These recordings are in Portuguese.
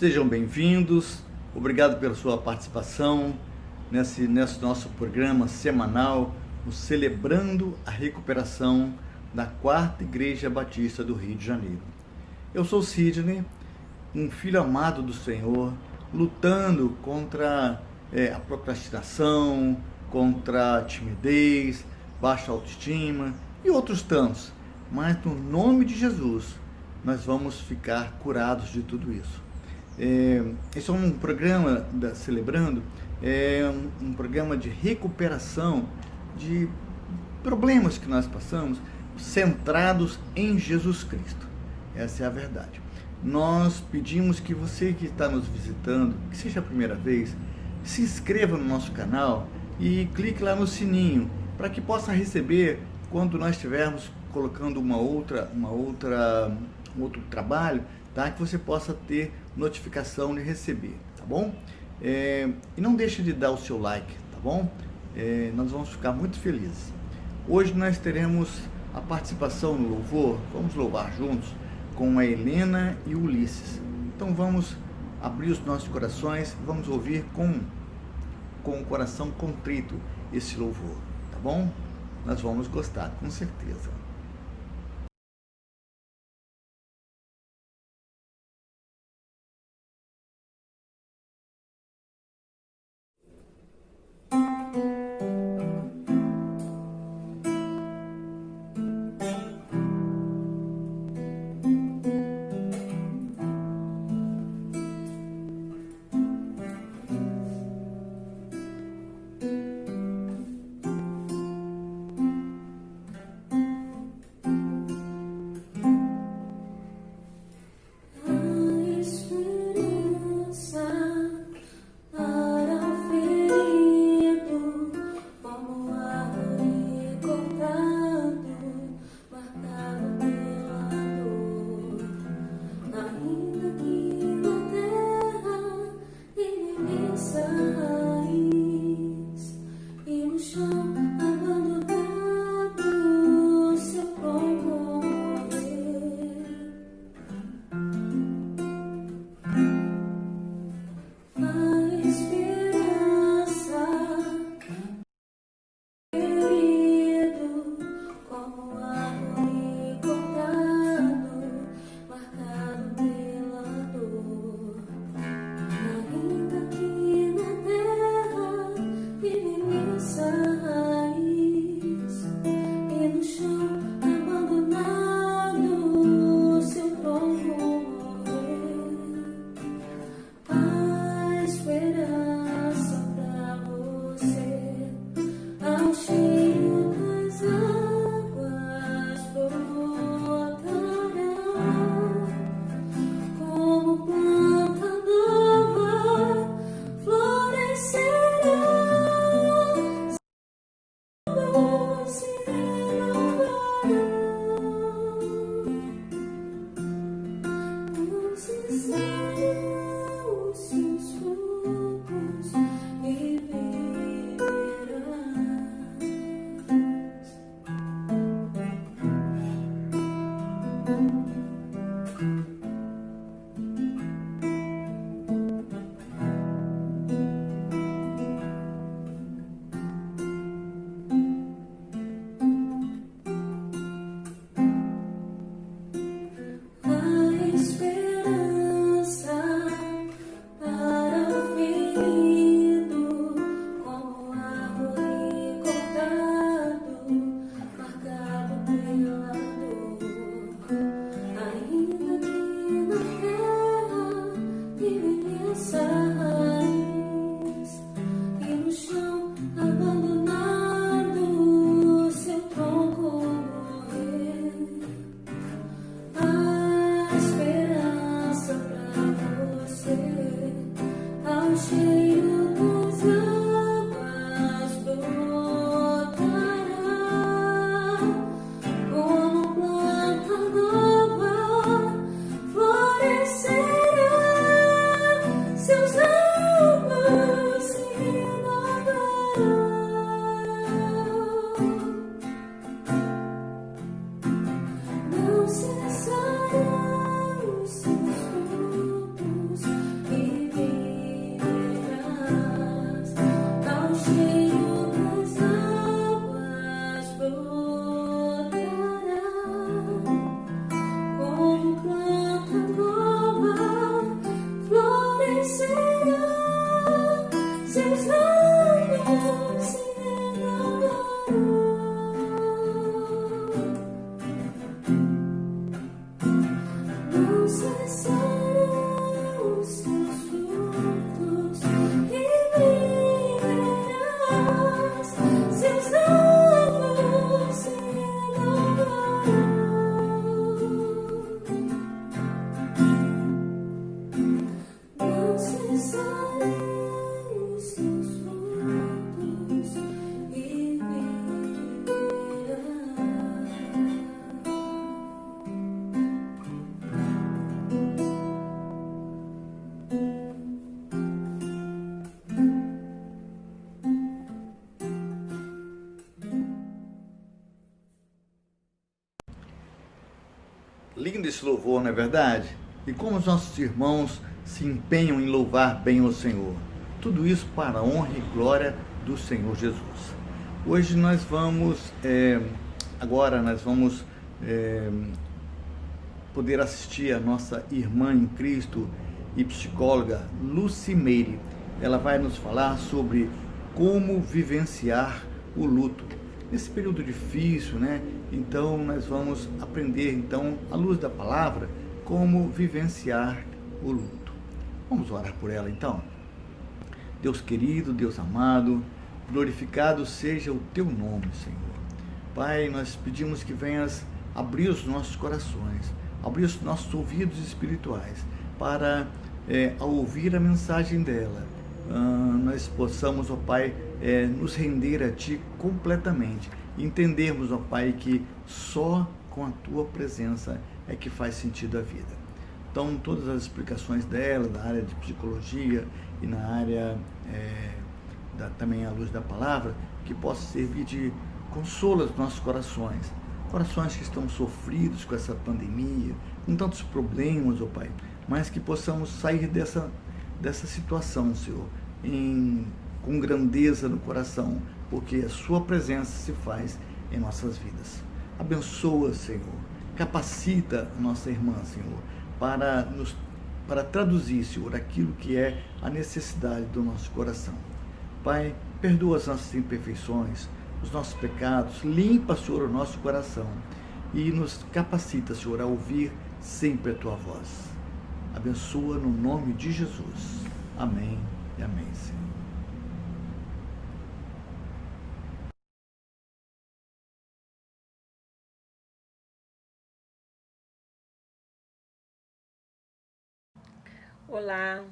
Sejam bem-vindos, obrigado pela sua participação nesse nosso programa semanal, o Celebrando a Recuperação da Quarta Igreja Batista do Rio de Janeiro. Eu sou Sidney, um filho amado do Senhor, lutando contra a procrastinação, contra a timidez, baixa autoestima e outros tantos. Mas no nome de Jesus, nós vamos ficar curados de tudo isso. Esse é um programa Celebrando, um programa de recuperação de problemas que nós passamos, centrados em Jesus Cristo. Essa é a verdade. Nós pedimos que você que está nos visitando, que seja a primeira vez, se inscreva no nosso canal e clique lá no sininho para que possa receber quando nós estivermos colocando um outro trabalho, tá? Que você possa ter notificação de receber, tá bom? E não deixe de dar o seu like, tá bom? Nós vamos ficar muito felizes. Hoje nós teremos a participação no louvor, vamos louvar juntos com a Helena e o Ulisses. Então vamos abrir os nossos corações, vamos ouvir com o coração contrito esse louvor, tá bom? Nós vamos gostar, com certeza. cessarão os seus frutos e viverás, seus novos se renovarão. Não cessarão os seus frutos e Lindo esse louvor, não é verdade? E como os nossos irmãos se empenham em louvar bem o Senhor. Tudo isso para a honra e glória do Senhor Jesus. Hoje nós vamos, poder assistir a nossa irmã em Cristo e psicóloga Lucimeire. Ela vai nos falar sobre como vivenciar o luto. Nesse período difícil, né? Então nós vamos aprender, então, à luz da palavra, como vivenciar o luto. Vamos orar por ela, então. Deus querido, Deus amado, glorificado seja o teu nome, Senhor. Pai, nós pedimos que venhas abrir os nossos corações, abrir os nossos ouvidos espirituais, para, ao ouvir a mensagem dela, nós possamos, ó Pai, nos render a Ti completamente. Entendermos, ó Pai, que só com a Tua presença é que faz sentido a vida. Então, todas as explicações dela, da área de psicologia e na área também à luz da palavra, que possa servir de consolo aos nossos corações. Corações que estão sofridos com essa pandemia, com tantos problemas, ó Pai, mas que possamos sair dessa situação, Senhor, com grandeza no coração, porque a Sua presença se faz em nossas vidas. Abençoa, Senhor, capacita a nossa irmã, Senhor, para traduzir, Senhor, aquilo que é a necessidade do nosso coração. Pai, perdoa as nossas imperfeições, os nossos pecados, limpa, Senhor, o nosso coração e nos capacita, Senhor, a ouvir sempre a Tua voz. Abençoa no nome de Jesus. Amém e amém, Senhor. Olá,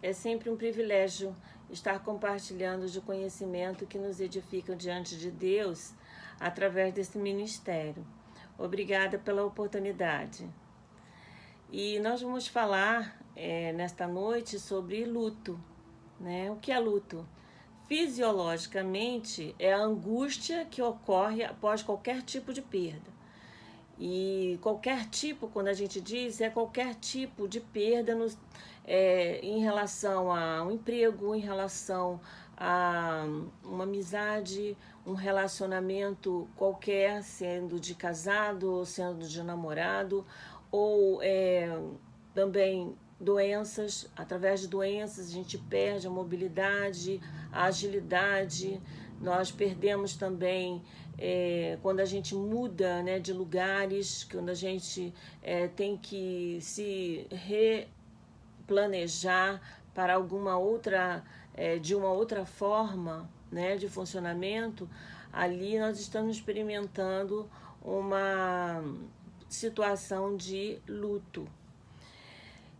é sempre um privilégio estar compartilhando de conhecimento que nos edificam diante de Deus através desse ministério. Obrigada pela oportunidade. E nós vamos falar nesta noite sobre luto, né? O que é luto? Fisiologicamente, é a angústia que ocorre após qualquer tipo de perda. E qualquer tipo, quando a gente diz, é qualquer tipo de perda em relação a um emprego, em relação a uma amizade, um relacionamento qualquer, sendo de casado ou sendo de namorado, ou também doenças. Através de doenças a gente perde a mobilidade, a agilidade. Nós perdemos também quando a gente muda, né, de lugares, quando a gente tem que se replanejar para alguma outra, de uma outra forma, né, de funcionamento. Ali nós estamos experimentando uma situação de luto.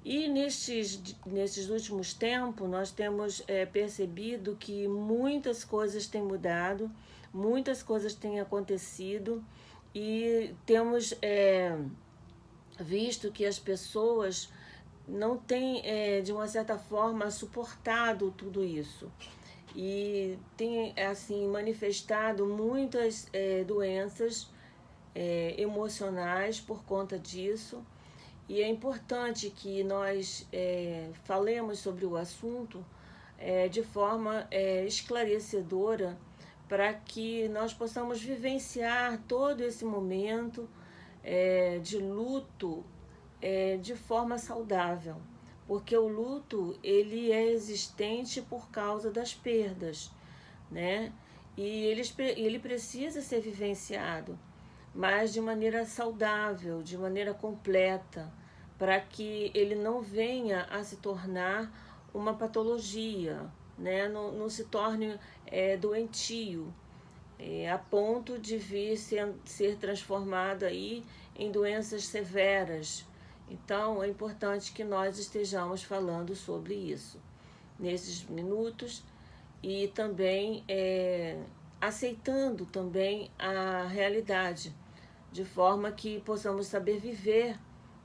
E nesses últimos tempos, nós temos percebido que muitas coisas têm mudado, muitas coisas têm acontecido e temos visto que as pessoas não têm, de uma certa forma, suportado tudo isso. E tem, assim, manifestado muitas doenças emocionais por conta disso. E é importante que nós falemos sobre o assunto de forma esclarecedora, para que nós possamos vivenciar todo esse momento de luto de forma saudável. Porque o luto, ele é existente por causa das perdas, né? E ele precisa ser vivenciado, mas de maneira saudável, de maneira completa, para que ele não venha a se tornar uma patologia, né? Não se torne doentio, a ponto de vir ser transformado aí em doenças severas. Então, é importante que nós estejamos falando sobre isso nesses minutos e também aceitando também a realidade, de forma que possamos saber viver,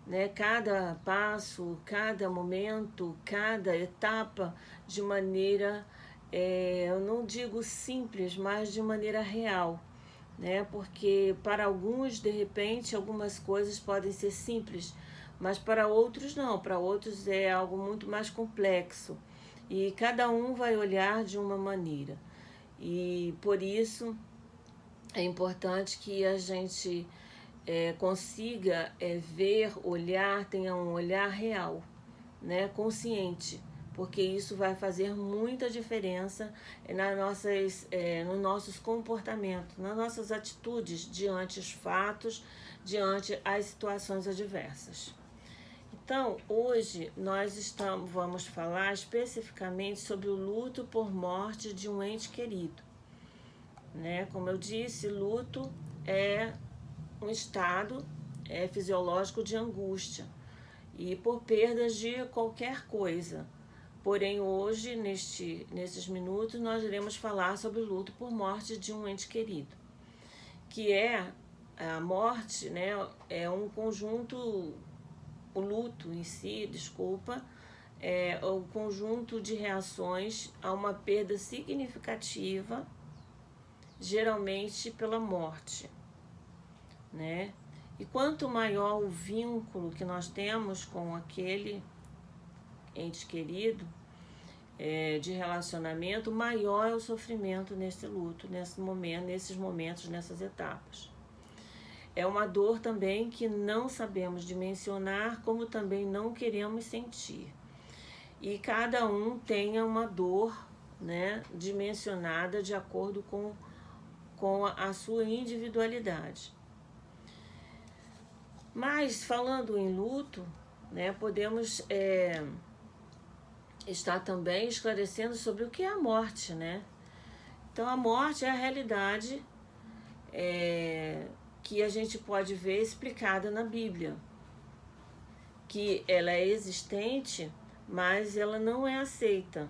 né, cada passo, cada momento, cada etapa de maneira, eu não digo simples, mas de maneira real, né? Porque para alguns, de repente, algumas coisas podem ser simples, mas para outros não, para outros é algo muito mais complexo. E cada um vai olhar de uma maneira. E por isso é importante que a gente consiga ver, olhar, tenha um olhar real, né, consciente, porque isso vai fazer muita diferença nos nossos comportamentos, nas nossas atitudes diante os fatos, diante as situações adversas. Então, hoje nós vamos falar especificamente sobre o luto por morte de um ente querido, né? Como eu disse, luto é um estado fisiológico de angústia e por perdas de qualquer coisa. Porém, hoje, nesses minutos, nós iremos falar sobre o luto por morte de um ente querido, que a morte, né, é um conjunto, o luto em si, desculpa, é o conjunto de reações a uma perda significativa, geralmente pela morte, né? E quanto maior o vínculo que nós temos com aquele ente querido, de relacionamento, maior é o sofrimento nesse luto, nesse momento, nesses momentos, nessas etapas. É uma dor também que não sabemos dimensionar, como também não queremos sentir. E cada um tenha uma dor, né, dimensionada de acordo com a sua individualidade. Mas, falando em luto, né, podemos estar também esclarecendo sobre o que é a morte, né? Então, a morte é a realidade que a gente pode ver explicada na Bíblia, que ela é existente, mas ela não é aceita.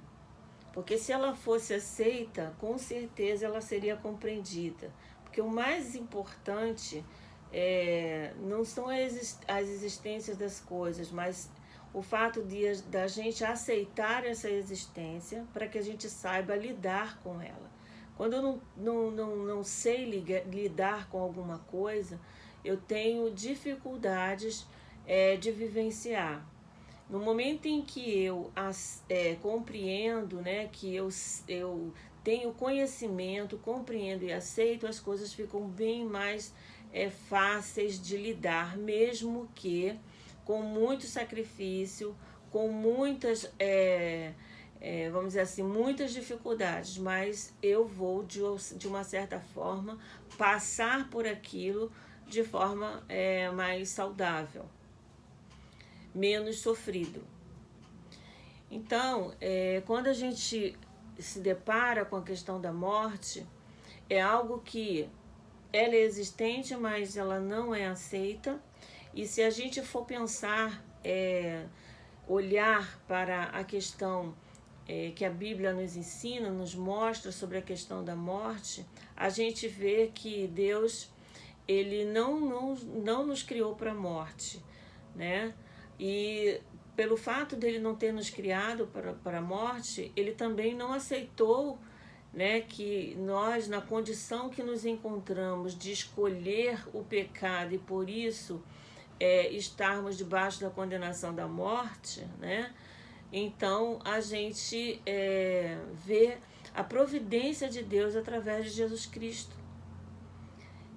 Porque se ela fosse aceita, com certeza ela seria compreendida. Porque o mais importante não são as existências das coisas, mas o fato da gente aceitar essa existência para que a gente saiba lidar com ela. Quando eu não sei lidar com alguma coisa, eu tenho dificuldades de vivenciar. No momento em que eu compreendo, né, que eu tenho conhecimento, compreendo e aceito, as coisas ficam bem mais fáceis de lidar, mesmo que com muito sacrifício, com muitas, vamos dizer assim, muitas dificuldades, mas eu vou, de uma certa forma, passar por aquilo de forma mais saudável, menos sofrido. Então, quando a gente se depara com a questão da morte, é algo que ela é existente, mas ela não é aceita. E se a gente for pensar, olhar para a questão que a Bíblia nos ensina, nos mostra sobre a questão da morte, a gente vê que Deus, ele não nos criou para a morte, né? E pelo fato dele não ter nos criado para a morte, ele também não aceitou, né, que nós, na condição que nos encontramos de escolher o pecado e por isso estarmos debaixo da condenação da morte, né? Então a gente vê a providência de Deus através de Jesus Cristo.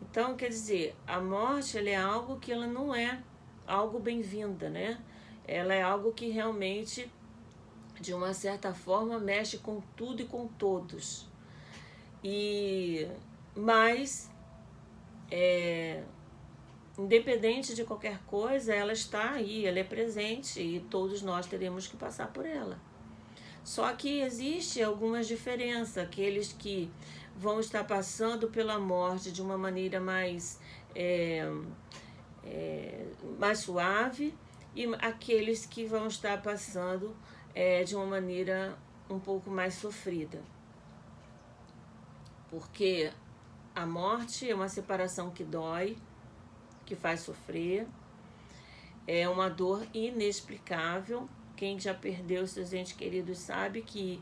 Então, quer dizer, a morte, ela é algo que ela não é algo bem-vinda, né? Ela é algo que realmente, de uma certa forma, mexe com tudo e com todos. Mas independente de qualquer coisa, ela está aí, ela é presente e todos nós teremos que passar por ela. Só que existe algumas diferenças, aqueles que vão estar passando pela morte de uma maneira mais mais suave, e aqueles que vão estar passando de uma maneira um pouco mais sofrida. Porque a morte é uma separação que dói, que faz sofrer, é uma dor inexplicável. Quem já perdeu seus entes queridos sabe que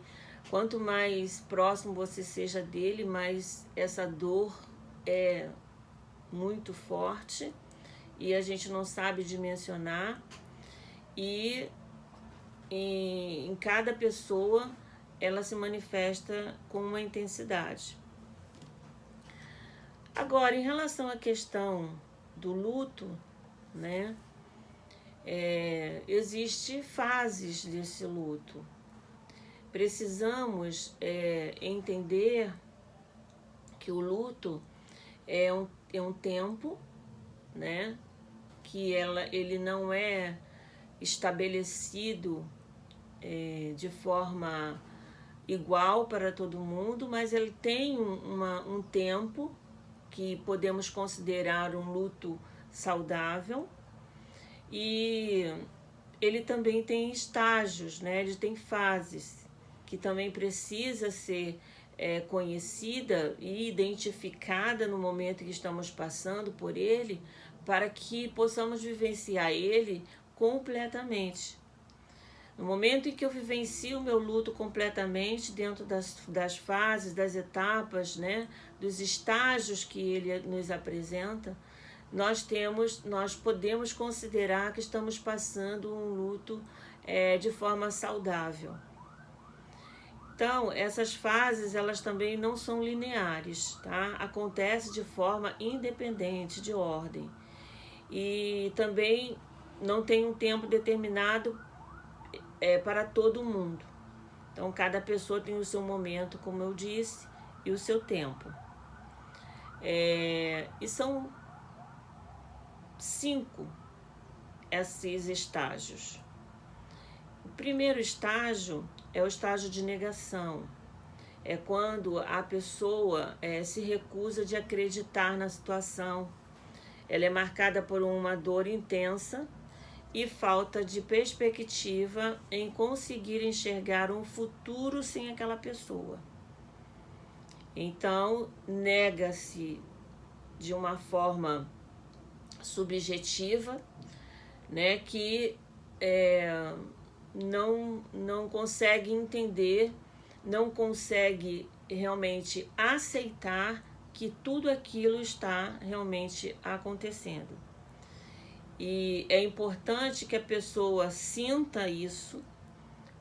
quanto mais próximo você seja dele, mais essa dor é muito forte e a gente não sabe dimensionar, e em cada pessoa ela se manifesta com uma intensidade. Agora, em relação à questão do luto, né, existe fases desse luto. Precisamos entender que o luto é um tempo, né, que ele não é estabelecido de forma igual para todo mundo, mas ele tem um tempo que podemos considerar um luto saudável, e ele também tem estágios, né? Ele tem fases que também precisa ser conhecida e identificada no momento que estamos passando por ele, para que possamos vivenciar ele completamente. No momento em que eu vivencio o meu luto completamente, dentro das fases, das etapas, né, dos estágios que ele nos apresenta, nós podemos considerar que estamos passando um luto de forma saudável. Então, essas fases, elas também não são lineares, tá? Acontece de forma independente de ordem. E também não tem um tempo determinado para todo mundo. Então, cada pessoa tem o seu momento, como eu disse, e o seu tempo. E são 5 esses estágios. O primeiro estágio é o estágio de negação. É quando a pessoa se recusa de acreditar na situação. Ela é marcada por uma dor intensa e falta de perspectiva em conseguir enxergar um futuro sem aquela pessoa. Então, nega-se de uma forma subjetiva, né, que não consegue entender, não consegue realmente aceitar que tudo aquilo está realmente acontecendo. E é importante que a pessoa sinta isso,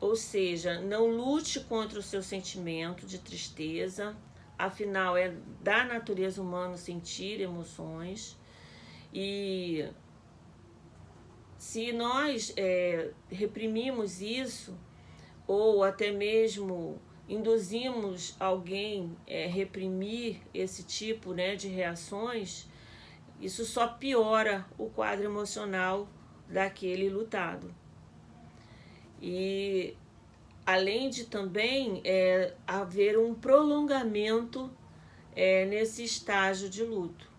ou seja, não lute contra o seu sentimento de tristeza, afinal é da natureza humana sentir emoções. E se nós reprimimos isso, ou até mesmo induzimos alguém a reprimir esse tipo, né, de reações, isso só piora o quadro emocional daquele lutado. E além de também haver um prolongamento nesse estágio de luto.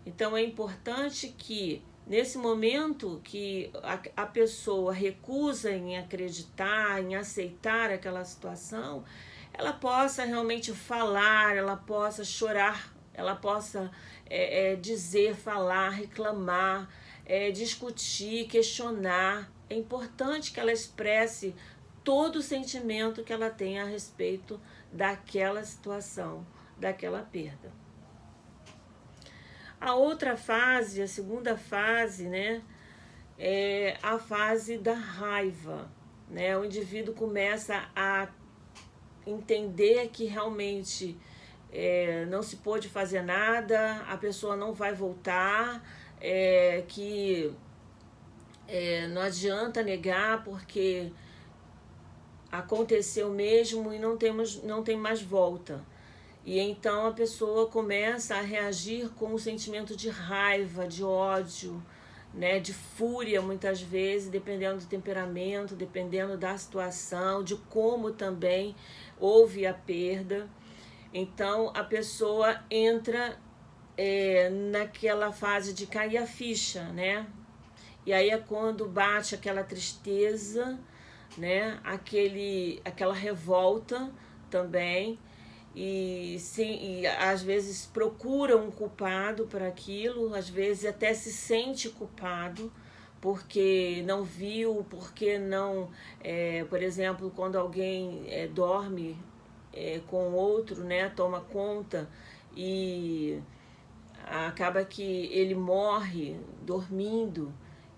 Então é importante que nesse momento que a pessoa recusa em acreditar, em aceitar aquela situação, ela possa realmente falar, ela possa chorar, ela possa dizer, falar, reclamar, discutir, questionar. É importante que ela expresse todo o sentimento que ela tem a respeito daquela situação, daquela perda. A outra fase, a segunda fase, né, é a fase da raiva, né? O indivíduo começa a entender que realmente não se pôde fazer nada, a pessoa não vai voltar, que não adianta negar porque aconteceu mesmo e não tem mais volta. E então a pessoa começa a reagir com um sentimento de raiva, de ódio, né, de fúria muitas vezes, dependendo do temperamento, dependendo da situação, de como também houve a perda. Então a pessoa entra naquela fase de cair a ficha, né? E aí é quando bate aquela tristeza, né? Aquela revolta também. E, sim, e às vezes procura um culpado para aquilo, às vezes até se sente culpado porque não viu, porque não, por exemplo, quando alguém dorme com outro, né, toma conta e acaba que ele morre dormindo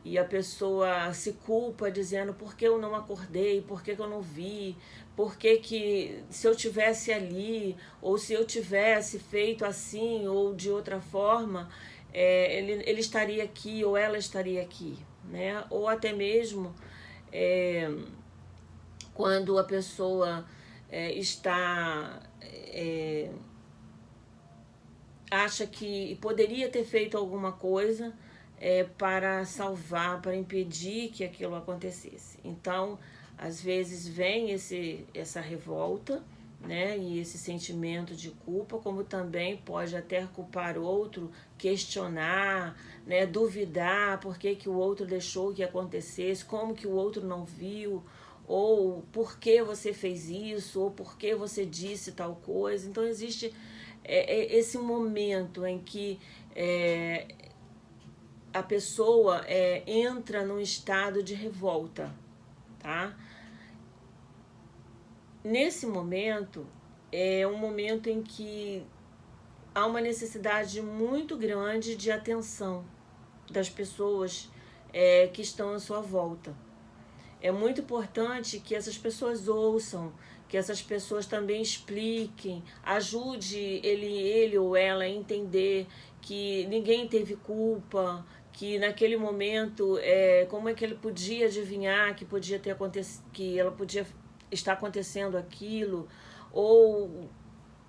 e a pessoa se culpa dizendo por que eu não acordei, por que eu não vi, por que se eu tivesse ali ou se eu tivesse feito assim ou de outra forma, ele estaria aqui ou ela estaria aqui, né? Ou até mesmo quando a pessoa está acha que poderia ter feito alguma coisa para salvar, para impedir que aquilo acontecesse. Então, às vezes vem essa revolta, né, e esse sentimento de culpa, como também pode até culpar outro, questionar, né, duvidar por que o outro deixou que acontecesse, como que o outro não viu, ou por que você fez isso, ou por que você disse tal coisa. Então existe esse momento em que a pessoa entra num estado de revolta, tá? Nesse momento, é um momento em que há uma necessidade muito grande de atenção das pessoas que estão à sua volta. É muito importante que essas pessoas ouçam, que essas pessoas também expliquem, ajude ele ou ela a entender que ninguém teve culpa, que naquele momento, como é que ele podia adivinhar que podia ter acontecido, que ela podia estar acontecendo aquilo, ou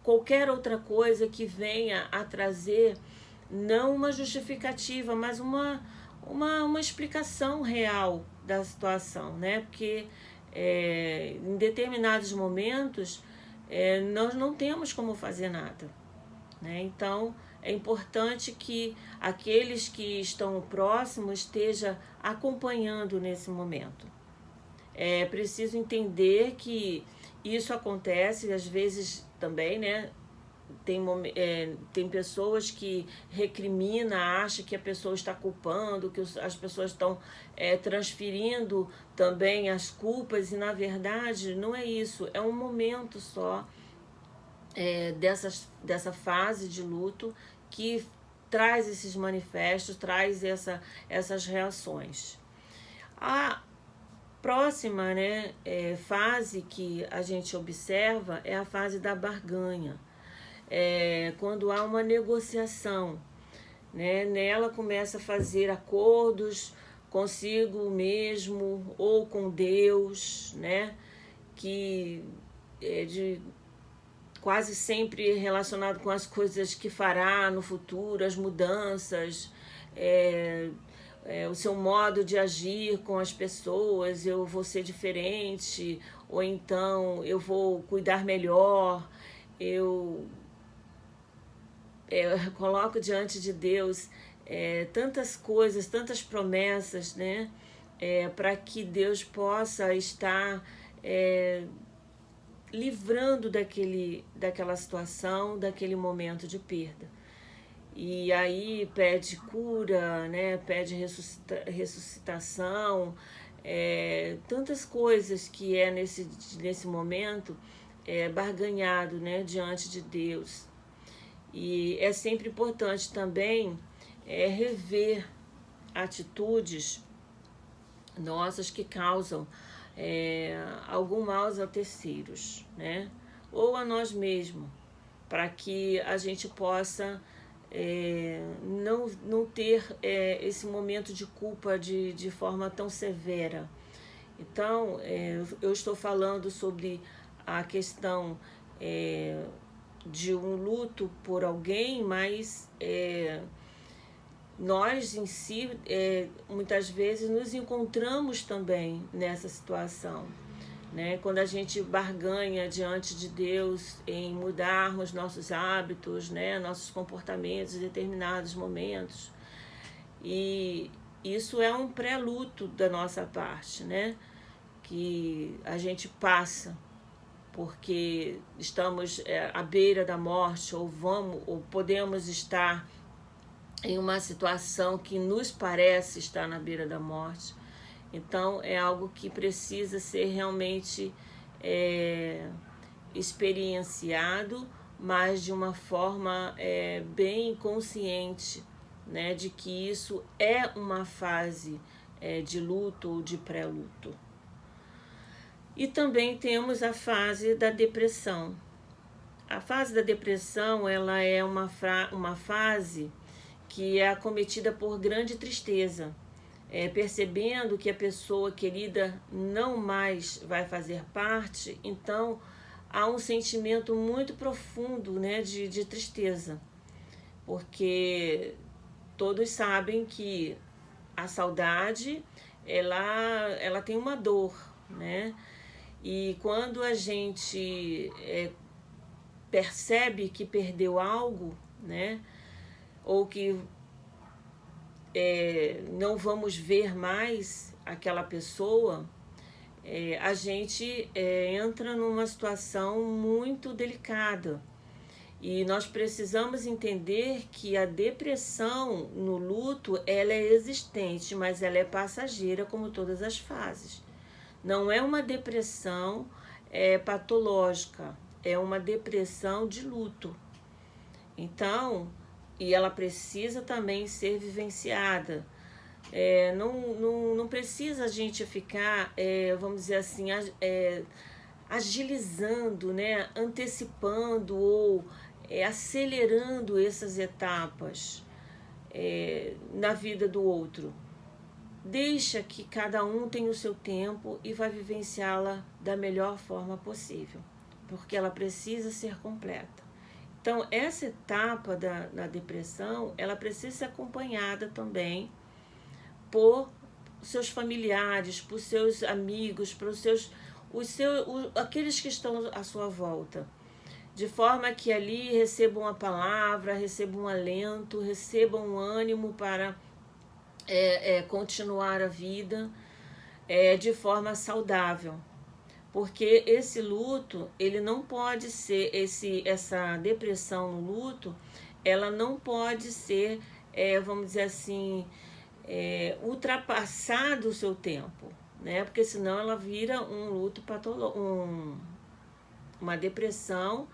qualquer outra coisa que venha a trazer não uma justificativa, mas uma explicação real da situação, né? Porque em determinados momentos nós não temos como fazer nada, né? Então é importante que aqueles que estão próximos estejam acompanhando nesse momento. É preciso entender que isso acontece às vezes também, né? Tem pessoas que recriminam, acham que a pessoa está culpando, que as pessoas estão transferindo também as culpas, e na verdade não é isso, é um momento só dessa fase de luto que traz esses manifestos, traz essas reações. A próxima, né, fase que a gente observa é a fase da barganha. Quando há uma negociação, né, nela começa a fazer acordos consigo mesmo ou com Deus, né, que quase sempre relacionado com as coisas que fará no futuro, as mudanças, o seu modo de agir com as pessoas, eu vou ser diferente, ou então eu vou cuidar melhor, eu coloco diante de Deus tantas coisas, tantas promessas, né? Para que Deus possa estar livrando daquela situação, daquele momento de perda. E aí pede cura, né? Pede ressuscitação, tantas coisas que nesse momento barganhado, né? Diante de Deus. E é sempre importante também rever atitudes nossas que causam algum mal a terceiros, né? Ou a nós mesmos, para que a gente possa não ter esse momento de culpa de forma tão severa. Então, eu estou falando sobre a questão de um luto por alguém, mas nós em si, muitas vezes, nos encontramos também nessa situação, né? Quando a gente barganha diante de Deus em mudarmos nossos hábitos, né? Nossos comportamentos em determinados momentos. E isso é um pré-luto da nossa parte, né? Que a gente passa porque estamos à beira da morte, ou podemos estar em uma situação que nos parece estar na beira da morte. Então é algo que precisa ser realmente experienciado, mas de uma forma bem consciente, né, de que isso é uma fase de luto ou de pré-luto. E também temos a fase da depressão. A fase da depressão, ela é uma fase que é acometida por grande tristeza, percebendo que a pessoa querida não mais vai fazer parte. Então há um sentimento muito profundo, né, de tristeza, porque todos sabem que a saudade ela tem uma dor, né? E quando a gente percebe que perdeu algo, né, ou que não vamos ver mais aquela pessoa, a gente entra numa situação muito delicada. E nós precisamos entender que a depressão no luto, ela é existente, mas ela é passageira, como todas as fases. Não é uma depressão patológica, é uma depressão de luto. Então, e ela precisa também ser vivenciada. Não precisa a gente ficar, vamos dizer assim, agilizando, né, antecipando ou acelerando essas etapas na vida do outro. Deixa que cada um tenha o seu tempo e vai vivenciá-la da melhor forma possível, porque ela precisa ser completa. Então, essa etapa da depressão, ela precisa ser acompanhada também por seus familiares, por seus amigos, por aqueles que estão à sua volta, de forma que ali recebam uma palavra, recebam um alento, recebam um ânimo para continuar a vida de forma saudável, porque esse luto, ele não pode ser, essa depressão no luto, ela não pode ser, vamos dizer assim, ultrapassado o seu tempo, né? Porque senão ela vira um luto uma depressão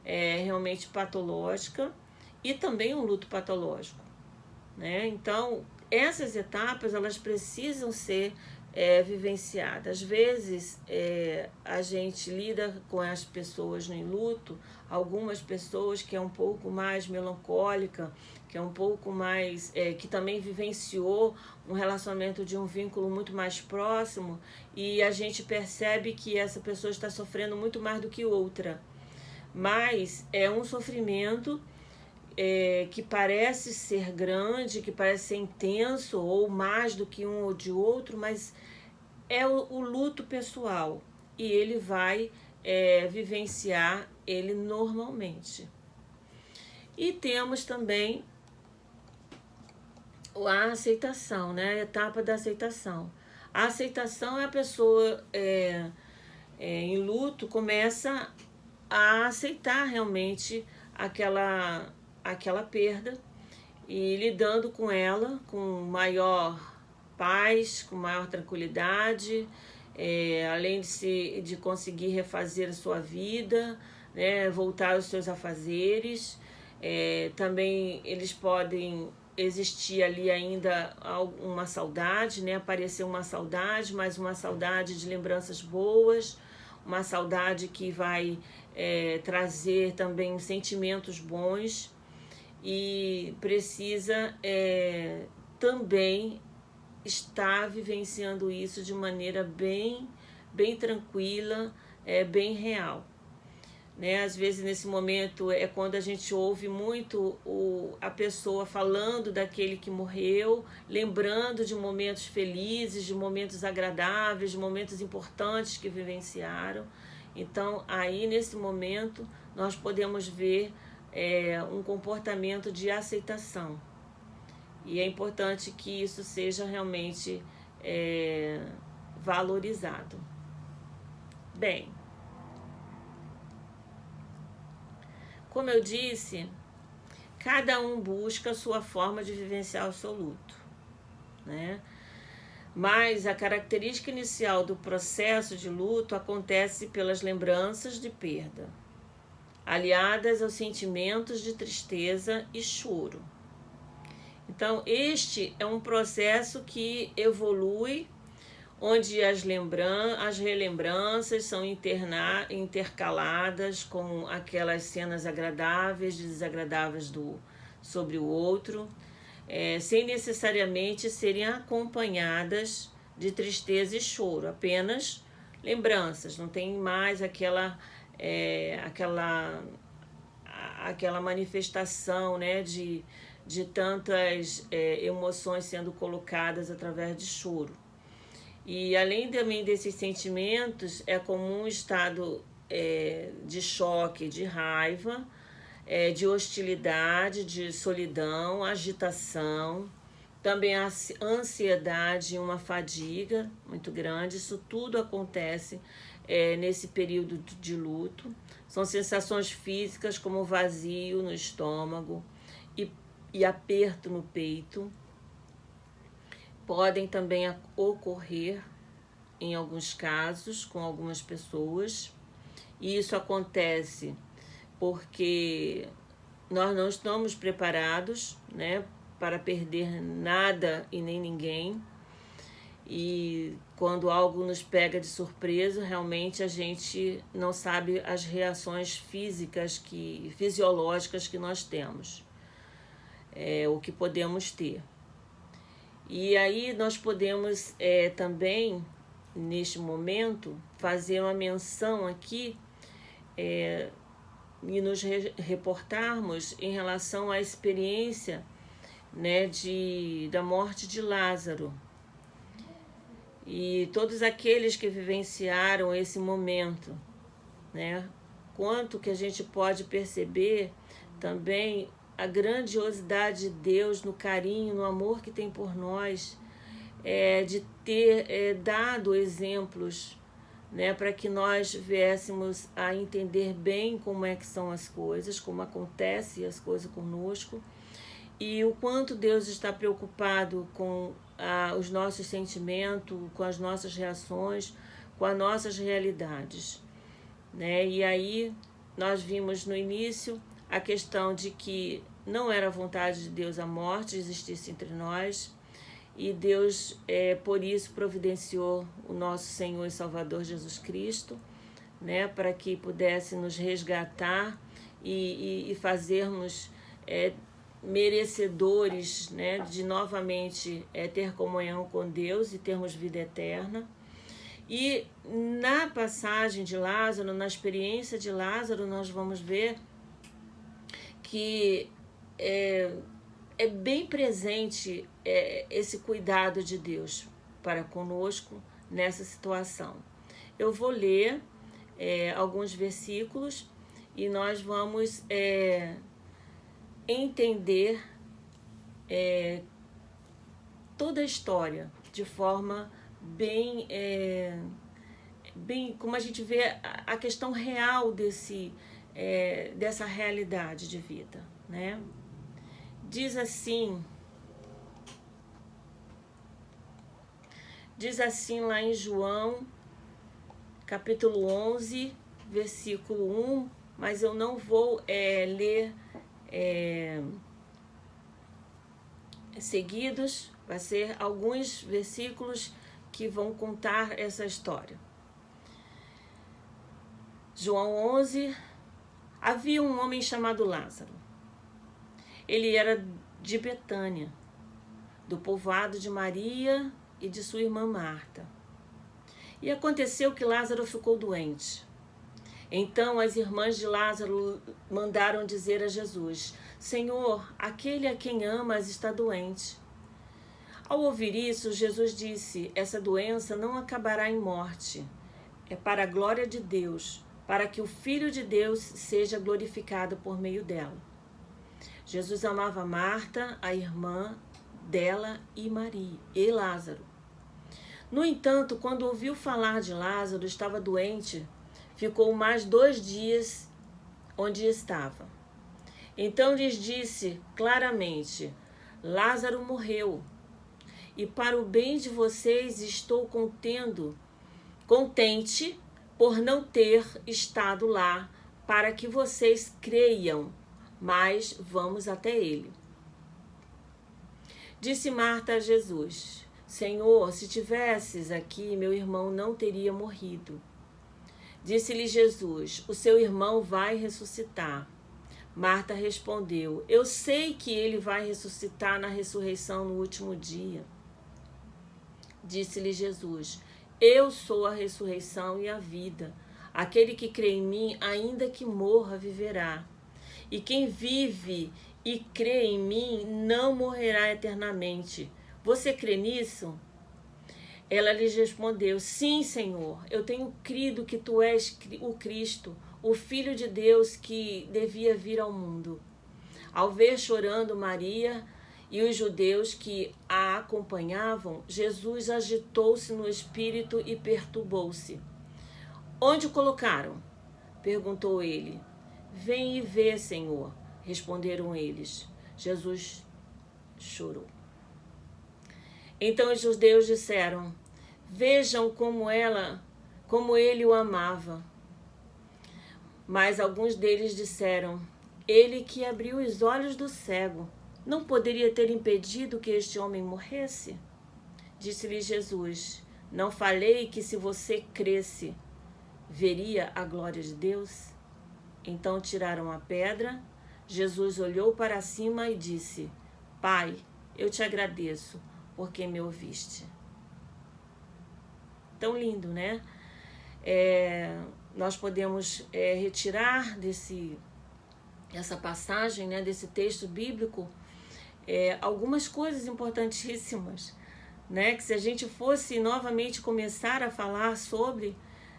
realmente patológica e também um luto patológico, né? Então, essas etapas, elas precisam ser vivenciadas. Às vezes, a gente lida com as pessoas no luto, algumas pessoas que é um pouco mais melancólica, que é um pouco mais, que também vivenciou um relacionamento de um vínculo muito mais próximo, e a gente percebe que essa pessoa está sofrendo muito mais do que outra. Mas é um sofrimento que parece ser grande, que parece ser intenso, ou mais do que um ou de outro, mas é o luto pessoal, e ele vai vivenciar ele normalmente. E temos também a aceitação, né? A etapa da aceitação. A aceitação é a pessoa em luto começa a aceitar realmente aquela perda e lidando com ela com maior paz, com maior tranquilidade, além de conseguir refazer a sua vida, né, voltar aos seus afazeres. Também eles podem existir ali ainda uma saudade, né, aparecer uma saudade, mas uma saudade de lembranças boas, uma saudade que vai trazer também sentimentos bons, e precisa também estar vivenciando isso de maneira bem tranquila, bem real. né? Às vezes nesse momento é quando a gente ouve muito a pessoa falando daquele que morreu, lembrando de momentos felizes, de momentos agradáveis, de momentos importantes que vivenciaram. Então aí nesse momento nós podemos ver um comportamento de aceitação. E é importante que isso seja realmente valorizado. Bem, como eu disse, cada um busca a sua forma de vivenciar o seu luto, né? Mas a característica inicial do processo de luto acontece pelas lembranças de perda, aliadas aos sentimentos de tristeza e choro. Então, este é um processo que evolui, onde as relembranças são intercaladas com aquelas cenas agradáveis e desagradáveis sobre o outro, sem necessariamente serem acompanhadas de tristeza e choro, apenas lembranças, não tem mais aquela manifestação, né, de tantas emoções sendo colocadas através de choro. E além também desses sentimentos, é comum um estado de choque, de raiva, de hostilidade, de solidão, agitação, também a ansiedade e uma fadiga muito grande. Isso tudo acontece nesse período de luto. São sensações físicas como vazio no estômago e aperto no peito. Podem também ocorrer, em alguns casos, com algumas pessoas. E isso acontece porque nós não estamos preparados, né, para perder nada e nem ninguém. E quando algo nos pega de surpresa, realmente a gente não sabe as reações fisiológicas que nós temos, o que podemos ter. E aí nós podemos também, neste momento, fazer uma menção aqui e nos reportarmos em relação à experiência, né, da morte de Lázaro. E todos aqueles que vivenciaram esse momento, né, quanto que a gente pode perceber também a grandiosidade de Deus no carinho, no amor que tem por nós, de ter dado exemplos, né, para que nós viéssemos a entender bem como é que são as coisas, como acontecem as coisas conosco, e o quanto Deus está preocupado com os nossos sentimentos, com as nossas reações, com as nossas realidades, né? E aí nós vimos no início a questão de que não era a vontade de Deus a morte existisse entre nós, e Deus, por isso, providenciou o nosso Senhor e Salvador Jesus Cristo, né, para que pudesse nos resgatar e fazermos merecedores, né, de novamente ter comunhão com Deus e termos vida eterna. E na passagem de Lázaro, na experiência de Lázaro, nós vamos ver que é bem presente esse cuidado de Deus para conosco nessa situação. Eu vou ler alguns versículos e nós vamos entender toda a história de forma bem como a gente vê a questão real dessa realidade de vida, né? Diz assim lá em João, capítulo 11, versículo 1, mas eu não vou ler seguidos, vai ser alguns versículos que vão contar essa história. João 11, havia um homem chamado Lázaro. Ele era de Betânia, do povoado de Maria e de sua irmã Marta. E aconteceu que Lázaro ficou doente. Então as irmãs de Lázaro mandaram dizer a Jesus: Senhor, aquele a quem amas está doente. Ao ouvir isso, Jesus disse: essa doença não acabará em morte. É para a glória de Deus, para que o Filho de Deus seja glorificado por meio dela. Jesus amava Marta, a irmã dela, e Maria, e Lázaro. No entanto, quando ouviu falar de Lázaro, estava doente, ficou mais 2 dias onde estava. Então lhes disse claramente: Lázaro morreu, e para o bem de vocês estou contente por não ter estado lá, para que vocês creiam, mas vamos até ele. Disse Marta a Jesus: Senhor, se tivesses aqui, meu irmão não teria morrido. Disse-lhe Jesus: o seu irmão vai ressuscitar. Marta respondeu: eu sei que ele vai ressuscitar na ressurreição no último dia. Disse-lhe Jesus: eu sou a ressurreição e a vida. Aquele que crê em mim, ainda que morra, viverá. E quem vive e crê em mim não morrerá eternamente. Você crê nisso? Ela lhes respondeu: sim, Senhor, eu tenho crido que tu és o Cristo, o Filho de Deus que devia vir ao mundo. Ao ver chorando Maria e os judeus que a acompanhavam, Jesus agitou-se no espírito e perturbou-se. Onde o colocaram? Perguntou ele. Vem e vê, Senhor, responderam eles. Jesus chorou. Então os judeus disseram: vejam como ele o amava. Mas alguns deles disseram: ele que abriu os olhos do cego, não poderia ter impedido que este homem morresse? Disse-lhe Jesus: não falei que se você cresce, veria a glória de Deus? Então tiraram a pedra. Jesus olhou para cima e disse: Pai, eu te agradeço, porque me ouviste. Tão lindo, né? Nós podemos retirar essa passagem, né, desse texto bíblico, algumas coisas importantíssimas, né? Que se a gente fosse novamente começar a falar sobre,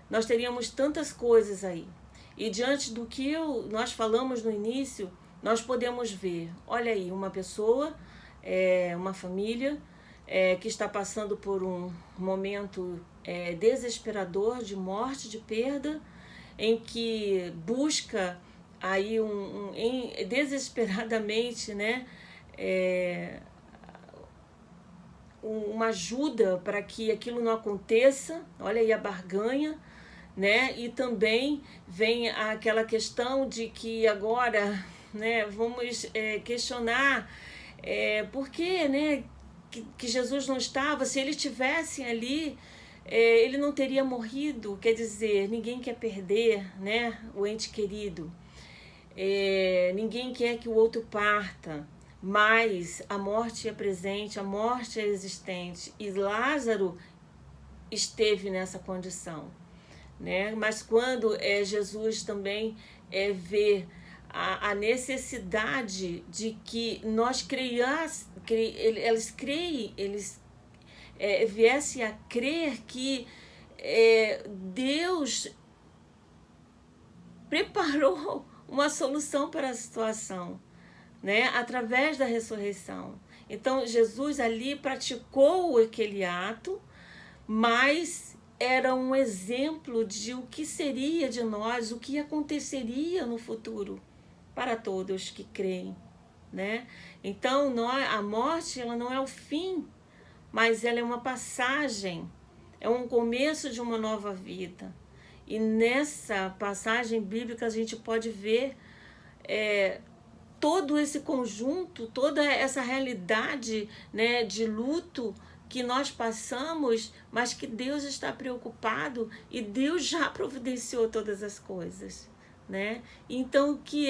nós teríamos tantas coisas aí. E diante do que nós falamos no início, nós podemos ver, olha aí, uma pessoa, uma família, que está passando por um momento desesperador de morte, de perda, em que busca aí desesperadamente, né, uma ajuda para que aquilo não aconteça. Olha aí a barganha, né? E também vem aquela questão de que agora, né, vamos questionar por que, né, que Jesus não estava. Se ele estivesse ali, ele não teria morrido. Quer dizer, ninguém quer perder, né, o ente querido. Ninguém quer que o outro parta, mas a morte é presente, a morte é existente, e Lázaro esteve nessa condição, né? Mas quando Jesus também vê a necessidade de que nós eles viessem a crer que Deus preparou uma solução para a situação, né? Através da ressurreição. Então Jesus ali praticou aquele ato, mas era um exemplo de o que seria de nós, o que aconteceria no futuro para todos que creem, né? Então a morte, ela não é o fim, mas ela é uma passagem, é um começo de uma nova vida. E nessa passagem bíblica a gente pode ver todo esse conjunto, toda essa realidade, né, de luto que nós passamos, mas que Deus está preocupado e Deus já providenciou todas as coisas, né? Então, que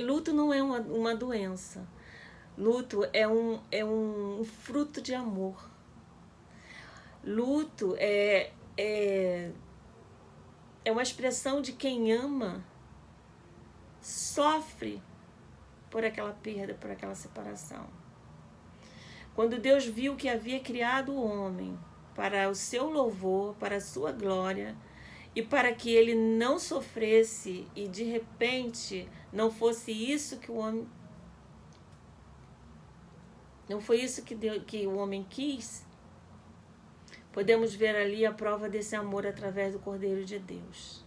luto não é uma doença. Luto é um fruto de amor. Luto é uma expressão de quem ama, sofre por aquela perda, por aquela separação. Quando Deus viu que havia criado o homem para o seu louvor, para a sua glória, e para que ele não sofresse e de repente não fosse isso que o homem, não foi isso que o homem quis, podemos ver ali a prova desse amor através do Cordeiro de Deus.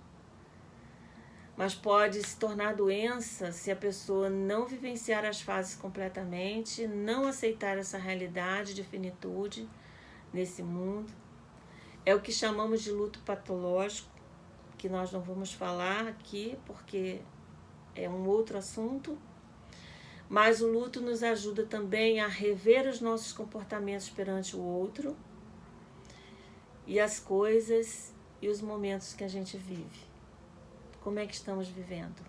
Mas pode se tornar doença se a pessoa não vivenciar as fases completamente, não aceitar essa realidade de finitude nesse mundo. É o que chamamos de luto patológico, que nós não vamos falar aqui porque é um outro assunto. Mas o luto nos ajuda também a rever os nossos comportamentos perante o outro e as coisas e os momentos que a gente vive. Como é que estamos vivendo?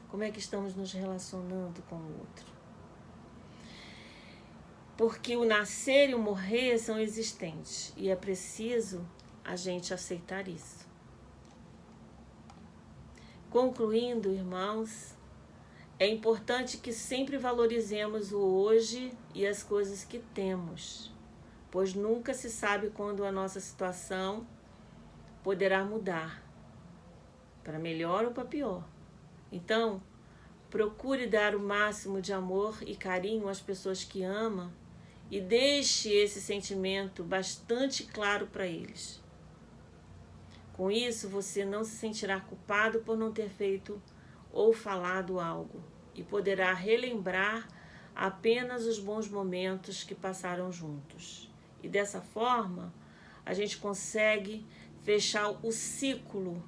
Como é que estamos nos relacionando com o outro? Porque o nascer e o morrer são existentes e é preciso a gente aceitar isso. Concluindo, irmãos, é importante que sempre valorizemos o hoje e as coisas que temos, pois nunca se sabe quando a nossa situação poderá mudar, para melhor ou para pior. Então, procure dar o máximo de amor e carinho às pessoas que ama e deixe esse sentimento bastante claro para eles. Com isso, você não se sentirá culpado por não ter feito ou falado algo e poderá relembrar apenas os bons momentos que passaram juntos. E dessa forma, a gente consegue fechar o ciclo,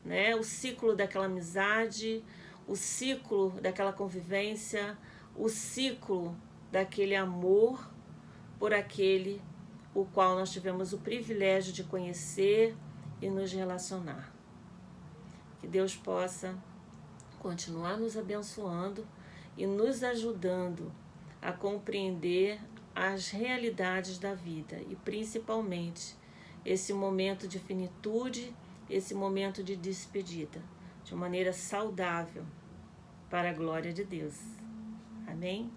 né? O ciclo daquela amizade, o ciclo daquela convivência, o ciclo daquele amor por aquele o qual nós tivemos o privilégio de conhecer e nos relacionar. Que Deus possa continuar nos abençoando e nos ajudando a compreender as realidades da vida e principalmente esse momento de finitude, esse momento de despedida, de maneira saudável, para a glória de Deus. Amém?